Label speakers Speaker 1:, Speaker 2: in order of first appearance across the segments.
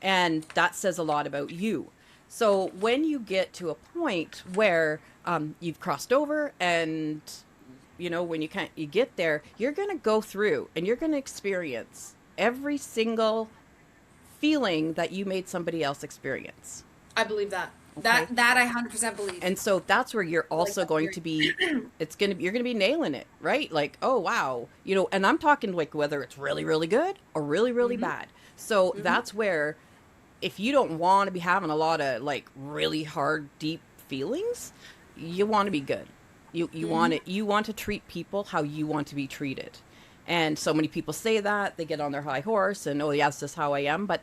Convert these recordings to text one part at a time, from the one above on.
Speaker 1: And that says a lot about you. So when you get to a point where you've crossed over and when you get there, you're going to go through and you're going to experience every single feeling that you made somebody else experience.
Speaker 2: I believe that.
Speaker 1: Okay.
Speaker 2: That I 100% believe.
Speaker 1: And so that's where you're
Speaker 2: I like
Speaker 1: also
Speaker 2: that
Speaker 1: going
Speaker 2: theory.
Speaker 1: to be, you're going to be nailing it, right? Like, oh, wow. And I'm talking like whether it's really, really good or really, really
Speaker 2: Mm-hmm.
Speaker 1: bad. So
Speaker 2: Mm-hmm.
Speaker 1: that's where, if you don't want to be having a lot of like really hard, deep feelings, you want to be good.
Speaker 2: Mm-hmm.
Speaker 1: You want to treat people how you want to be treated. And so many people say that they get on their high horse and, oh yeah, this is how I am, but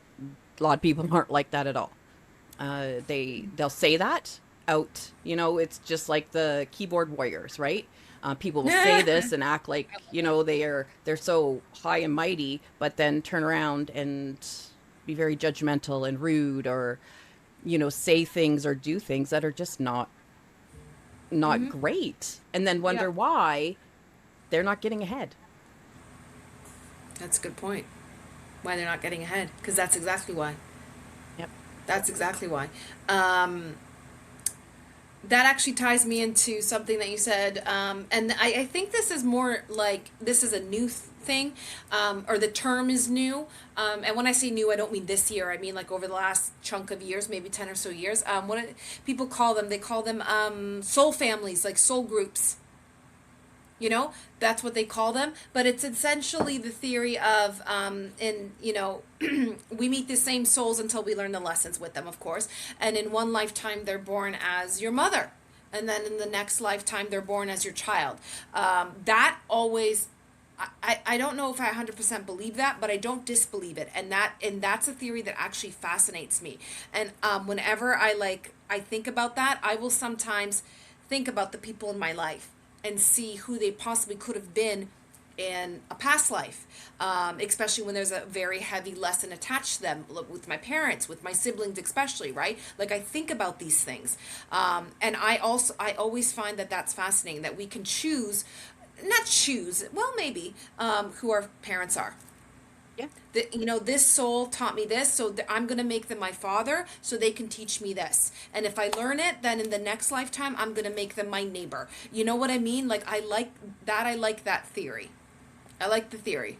Speaker 1: a lot of people aren't like that at all. They'll say that out. It's just like the keyboard warriors, right? People will say this and act like they're so high and mighty, but then turn around and be very judgmental and rude, or say things or do things that are just not
Speaker 2: Mm-hmm.
Speaker 1: great, and then
Speaker 2: Yeah,
Speaker 1: wonder why they're not getting ahead.
Speaker 2: that's a good point. Why they're not getting ahead? Because that's exactly why.
Speaker 1: Yep.
Speaker 2: That's exactly why. Um, that actually ties me into something that you said, and I think this is more like this is a new thing, or the term is new. And when I say new, I don't mean this year. I mean like over the last chunk of years, maybe 10 or so years. People call them? They call them soul families, like soul groups. That's what they call them, but it's essentially the theory of we meet the same souls until we learn the lessons with them, of course. And in one lifetime they're born as your mother, and then in the next lifetime they're born as your child. That always, I don't know if I 100% believe that, but I don't disbelieve it, and that's a theory that actually fascinates me. And whenever I think about that, I will sometimes think about the people in my life and see who they possibly could have been in a past life, especially when there's a very heavy lesson attached to them, with my parents, with my siblings especially, right? Like I think about these things, and I always find that that's fascinating, that we can choose, not choose, well maybe, who our parents are.
Speaker 1: Yeah.
Speaker 2: This soul taught me this, so I'm going to make them my father so they can teach me this. And if I learn it, then in the next lifetime, I'm going to make them my neighbor. You know what I mean? Like, I like that theory. I like the theory.